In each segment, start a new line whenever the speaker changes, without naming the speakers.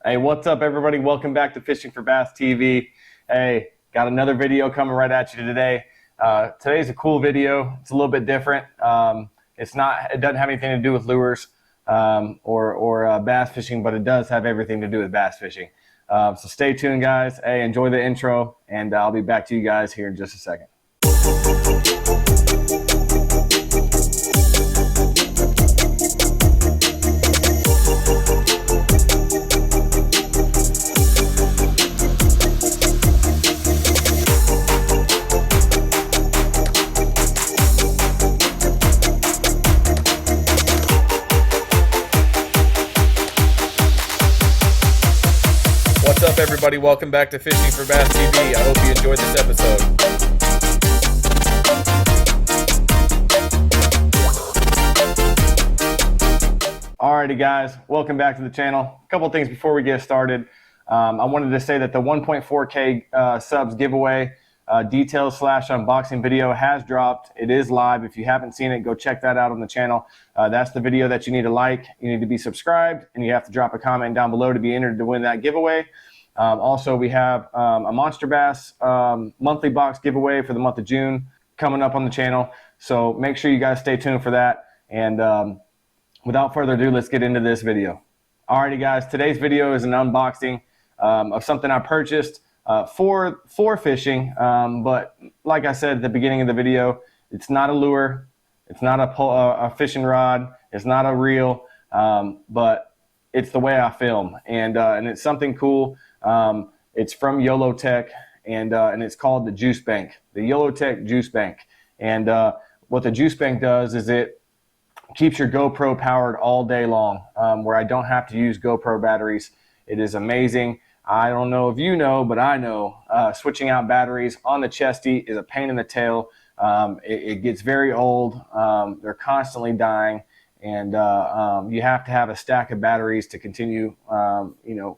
Hey, what's up, everybody? Welcome back to Fishing for Bass TV. Hey, got another video coming right at you today. Today's a cool video. It's a little bit different. It doesn't have anything to do with lures or bass fishing, but it does have everything to do with bass fishing. So stay tuned, guys. Hey, enjoy the intro, and I'll be back to you guys here in just a second. What's up, everybody? Welcome back to Fishing for Bass TV. I hope you enjoyed this episode. Alrighty, guys, welcome back to the channel. A couple things before we get started. I wanted to say that the 1.4K subs giveaway details / unboxing video has dropped. It is live. If you haven't seen it, go check that out on the channel. That's the video that you need to like. You need to be subscribed, and you have to drop a comment down below to be entered to win that giveaway. Also, we have a Monster Bass monthly box giveaway for the month of June coming up on the channel. So make sure you guys stay tuned for that. And without further ado, let's get into this video. Alrighty, guys, today's video is an unboxing of something I purchased for fishing. But like I said at the beginning of the video, it's not a lure, it's not a fishing rod, it's not a reel, but it's the way I film, and it's something cool. It's from YOLOtech, and it's called the Juice Bank, the YOLOtech Juice Bank. And what the Juice Bank does is it keeps your GoPro powered all day long, where I don't have to use GoPro batteries. It is amazing. I don't know if you know, but I know switching out batteries on the Chesty is a pain in the tail. It gets very old. They're constantly dying. And you have to have a stack of batteries to continue,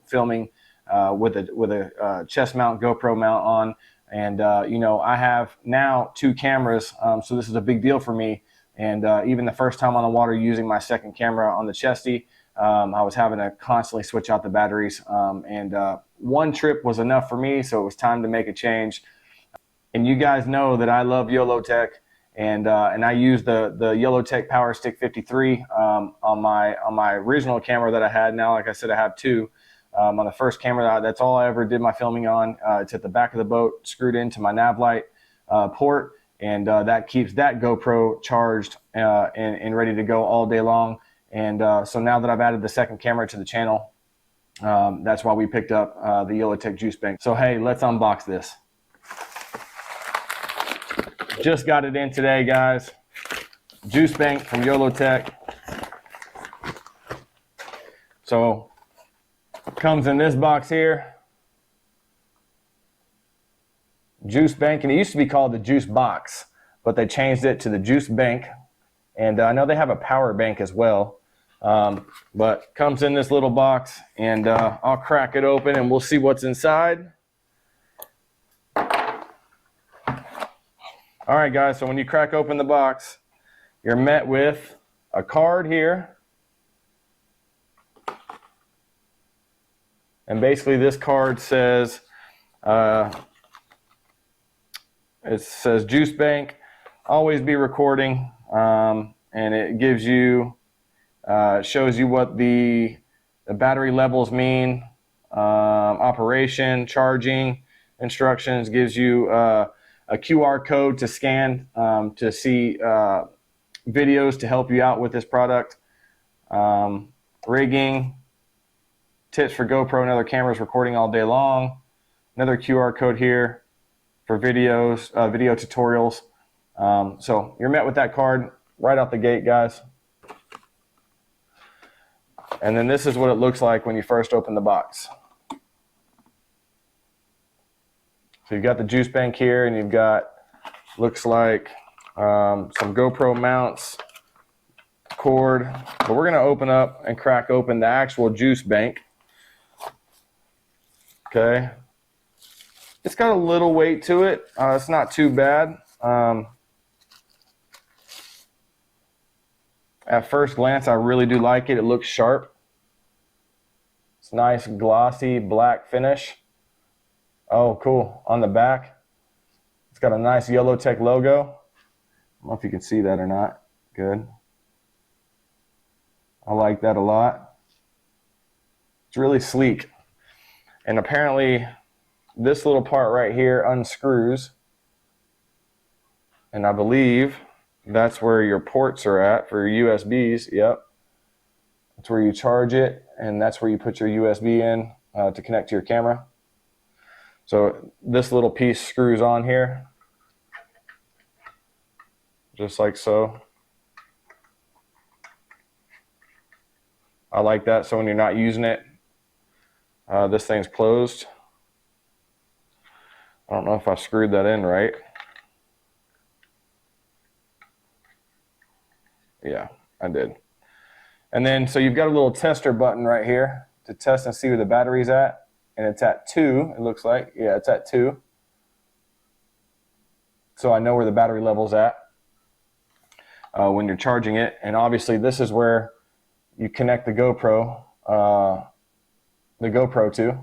filming with a chest mount GoPro mount on. And I have now 2 cameras, so this is a big deal for me. And even the first time on the water using my second camera on the Chesty, I was having to constantly switch out the batteries. One trip was enough for me, so it was time to make a change. And you guys know that I love YOLOtech. And I use the YOLOtech Power Stick 53 on my original camera that I had. Now, like I said, I have 2. On the first camera, that's all I ever did my filming on. It's at the back of the boat, screwed into my nav light port, and that keeps that GoPro charged and ready to go all day long. And so now that I've added the second camera to the channel, that's why we picked up the YOLOtech Juice Bank. So hey, let's unbox this. Just got it in today, guys. Juice Bank from YOLOtech. So comes in this box here. Juice Bank, and it used to be called the Juice Box, but they changed it to the Juice Bank. And I know they have a power bank as well, but comes in this little box, and I'll crack it open and we'll see what's inside. All right, guys, so when you crack open the box, you're met with a card here. And basically this card says, it says Juice Bank, always be recording. And it gives you, shows you what the battery levels mean, operation, charging instructions, gives you a QR code to scan to see videos to help you out with this product. Rigging, tips for GoPro and other cameras recording all day long. Another QR code here for videos, video tutorials. So you're met with that card right out the gate, guys. And then this is what it looks like when you first open the box. So you've got the Juice Bank here, and you've got, looks like some GoPro mounts, cord. But we're going to open up and crack open the actual Juice Bank. Okay. It's got a little weight to it. It's not too bad. At first glance, I really do like it. It looks sharp. It's nice glossy black finish. Oh, cool. On the back, it's got a nice YOLOTech logo. I don't know if you can see that or not. Good. I like that a lot. It's really sleek. And apparently this little part right here unscrews. And I believe that's where your ports are at for your USBs. Yep. That's where you charge it, and that's where you put your USB in to connect to your camera. So this little piece screws on here, just like so. I like that, so when you're not using it, this thing's closed. I don't know if I screwed that in right. Yeah, I did. And then, so you've got a little tester button right here to test and see where the battery's at. And it's at 2, it looks like. Yeah, it's at 2. So I know where the battery level's at when you're charging it. And obviously this is where you connect the GoPro to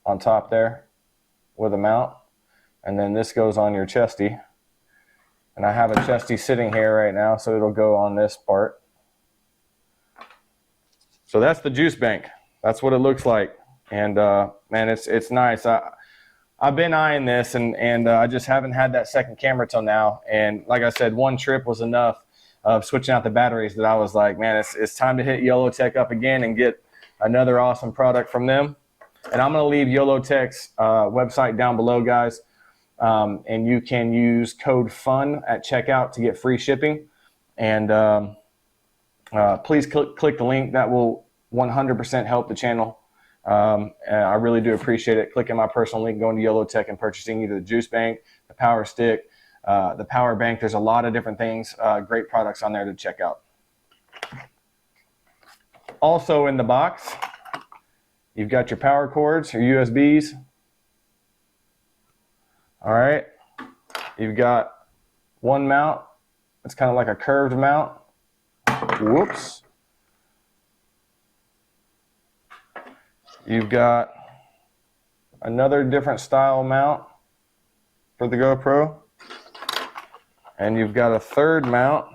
on top there with a mount. And then this goes on your chesty. And I have a chesty sitting here right now, so it'll go on this part. So that's the juice bank. That's what it looks like. And man, it's nice. I've been eyeing this, and I just haven't had that second camera till now. And like I said, one trip was enough of switching out the batteries that I was like, man, it's time to hit YOLOTech up again and get another awesome product from them. And I'm going to leave YOLOTech's website down below, guys. And you can use code FUN at checkout to get free shipping. And please click the link. That will 100% help the channel. And I really do appreciate it. Clicking my personal link, going to YOLOTech and purchasing either the juice bank, the power stick, the power bank. There's a lot of different things, great products on there to check out. Also in the box, you've got your power cords, your USBs. All right, you've got one mount. It's kind of like a curved mount. Whoops. You've got another different style mount for the GoPro. And you've got a third mount.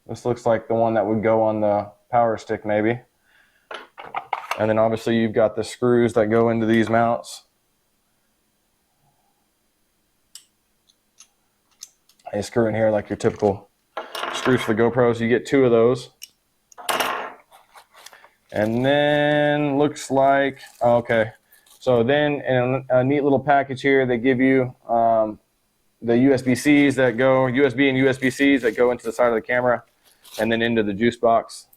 This looks like the one that would go on the power stick maybe. And then obviously you've got the screws that go into these mounts. They screw in here like your typical screws for the GoPros. You get 2 of those. And then looks like, okay. So then in a neat little package here, they give you the USB-Cs that go, USB and USB-Cs that go into the side of the camera and then into the juice box.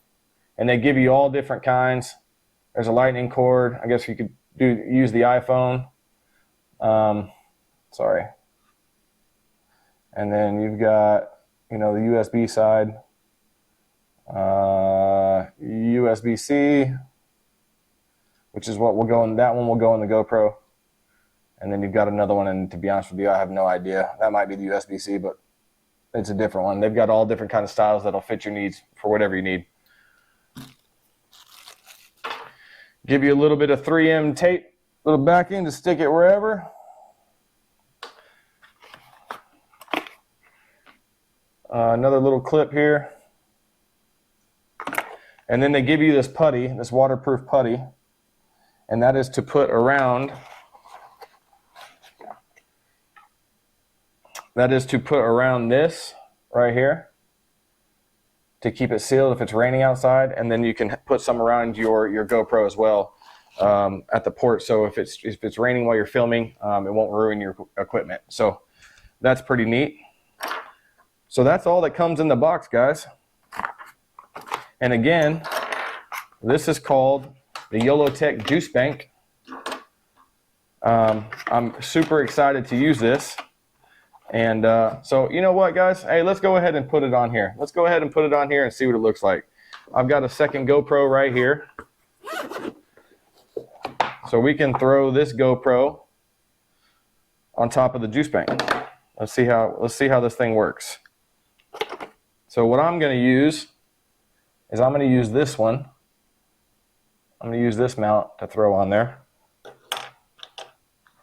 And they give you all different kinds. There's a lightning cord. I guess you could use the iPhone. Sorry. And then you've got, the USB side, USB-C, which is what will go in, that one will go in the GoPro. And then you've got another one, and to be honest with you, I have no idea. That might be the USB-C, but it's a different one. They've got all different kind of styles that'll fit your needs for whatever you need. Give you a little bit of 3M tape, little backing to stick it wherever. Another little clip here. And then they give you this putty, this waterproof putty, and that is to put around, this right here to keep it sealed if it's raining outside. And then you can put some around your GoPro as well at the port. So if it's raining while you're filming, it won't ruin your equipment. So that's pretty neat. So that's all that comes in the box, guys. And again, this is called the YOLOTech Juice Bank. I'm super excited to use this. And so you know what, guys? Hey, let's go ahead and put it on here. Let's go ahead and put it on here and see what it looks like. I've got a second GoPro right here. So we can throw this GoPro on top of the juice bank. Let's see how this thing works. So what I'm going to use is I'm going to use this one. I'm going to use this mount to throw on there.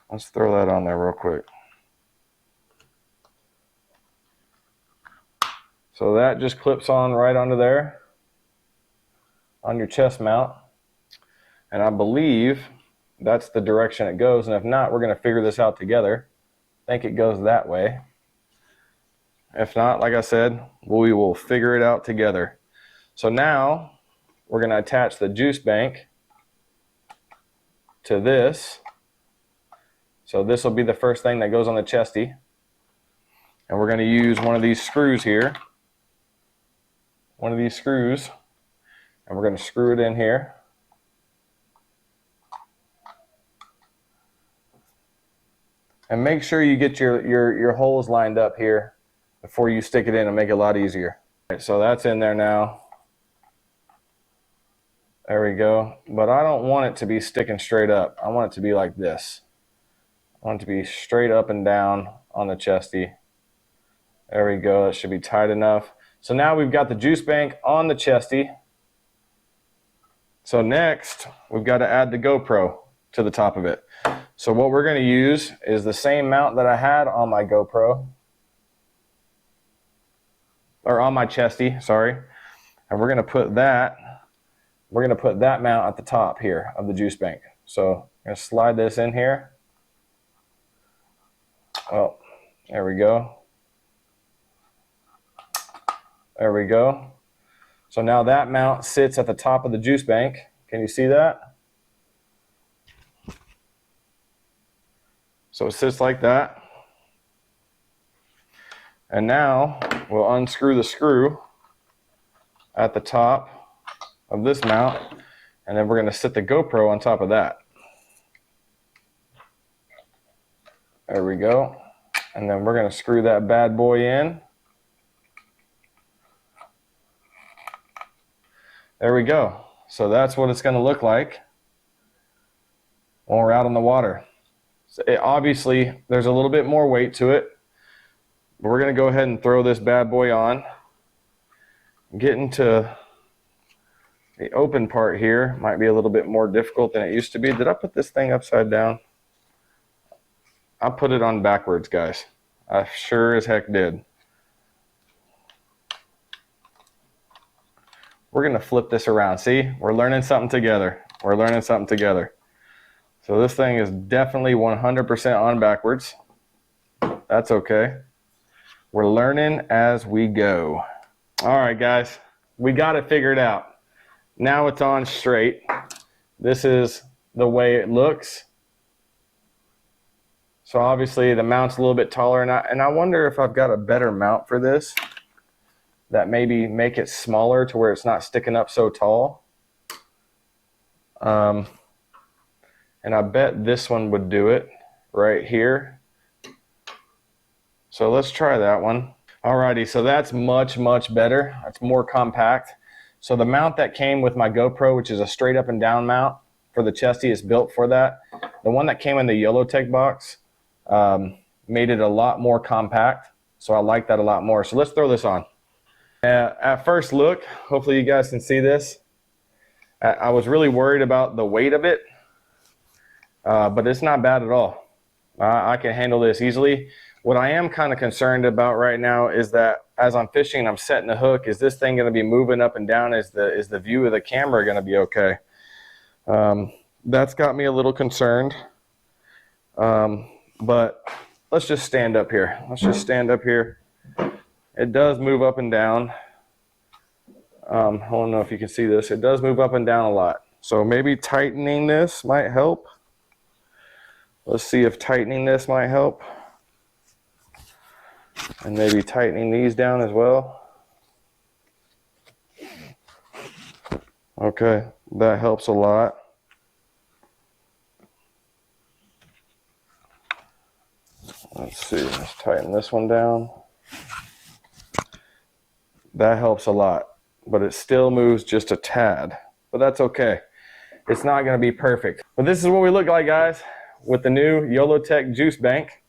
Let's throw that on there real quick. So that just clips on right onto there, on your chest mount. And I believe that's the direction it goes. And if not, we're going to figure this out together. I think it goes that way. If not, like I said, we will figure it out together. So now we're going to attach the juice bank to this. So this will be the first thing that goes on the chesty. And we're going to use one of these screws here. One of these screws. And we're going to screw it in here. And make sure you get your holes lined up here before you stick it in and make it a lot easier. All right, so that's in there now. There we go. But I don't want it to be sticking straight up. I want it to be like this. I want it to be straight up and down on the chesty. There we go. That should be tight enough. So now we've got the juice bank on the chesty. So next, we've got to add the GoPro to the top of it. So what we're going to use is the same mount that I had on my GoPro. Or on my chesty, sorry. And we're going to put that mount at the top here of the juice bank. So I'm going to slide this in here. Oh, there we go. There we go. So now that mount sits at the top of the juice bank. Can you see that? So it sits like that. And now we'll unscrew the screw at the top of this mount, and then we're going to sit the GoPro on top of that. There we go. And then we're going to screw that bad boy in. There we go. So that's what it's going to look like when we're out on the water. So obviously, there's a little bit more weight to it. But we're going to go ahead and throw this bad boy on. Getting to the open part here might be a little bit more difficult than it used to be. Did I put this thing upside down? I put it on backwards, guys. I sure as heck did. We're going to flip this around. See, we're learning something together. We're learning something together. So this thing is definitely 100% on backwards. That's okay. We're learning as we go. All right, guys, we got it figured out. Now it's on straight. This is the way it looks. So obviously the mount's a little bit taller, and I wonder if I've got a better mount for this that maybe make it smaller to where it's not sticking up so tall. And I bet this one would do it right here. So let's try that one. Alrighty, so that's much, much better. That's more compact. So the mount that came with my GoPro, which is a straight up and down mount for the chesty, is built for that. The one that came in the YOLOTech box made it a lot more compact. So I like that a lot more. So let's throw this on. At first look, hopefully you guys can see this. I was really worried about the weight of it, but it's not bad at all. I can handle this easily. What I am kind of concerned about right now is that as I'm fishing and I'm setting the hook, is this thing going to be moving up and down? Is the view of the camera going to be okay? That's got me a little concerned. But let's just stand up here. Let's just stand up here. It does move up and down. I don't know if you can see this. It does move up and down a lot. So maybe tightening this might help. Let's see if tightening this might help. And maybe tightening these down as well. Okay, that helps a lot. Let's see, let's tighten this one down. That helps a lot, but it still moves just a tad. But that's okay. It's not going to be perfect. But this is what we look like, guys, with the new YOLOTech juice bank.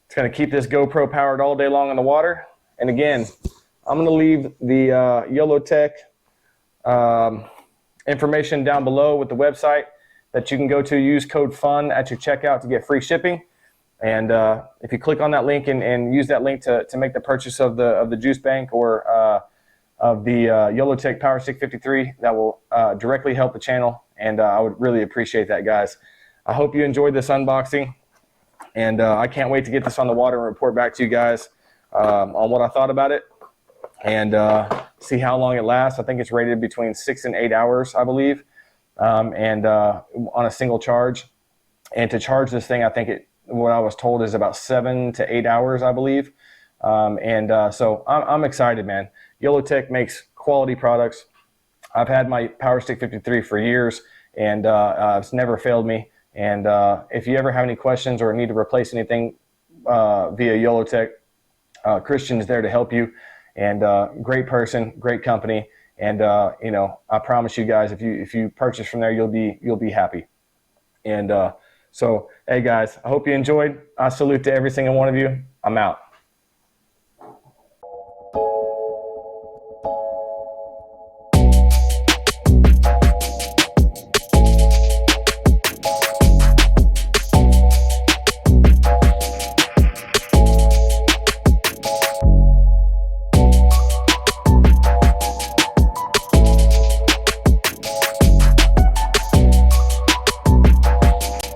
It's going to keep this GoPro powered all day long in the water. And again, I'm going to leave the YOLOTech information down below with the website that you can go to. Use code FUN at your checkout to get free shipping. And if you click on that link and use that link to make the purchase of the juice bank or of the YOLOTech Power Stick 53, that will directly help the channel. And I would really appreciate that, guys. I hope you enjoyed this unboxing. And I can't wait to get this on the water and report back to you guys on what I thought about it. And see how long it lasts. I think it's rated between 6 and 8 hours, I believe, and on a single charge. And to charge this thing, I think what I was told is about 7 to 8 hours, I believe. So I'm excited, man. YOLOTech makes quality products. I've had my Power Stick 53 for years, and it's never failed me. And if you ever have any questions or need to replace anything via YOLOTech, Christian is there to help you. And great person, great company, and I promise you guys, if you purchase from there, you'll be happy. And so, hey guys, I hope you enjoyed. I salute to every single one of you. I'm out.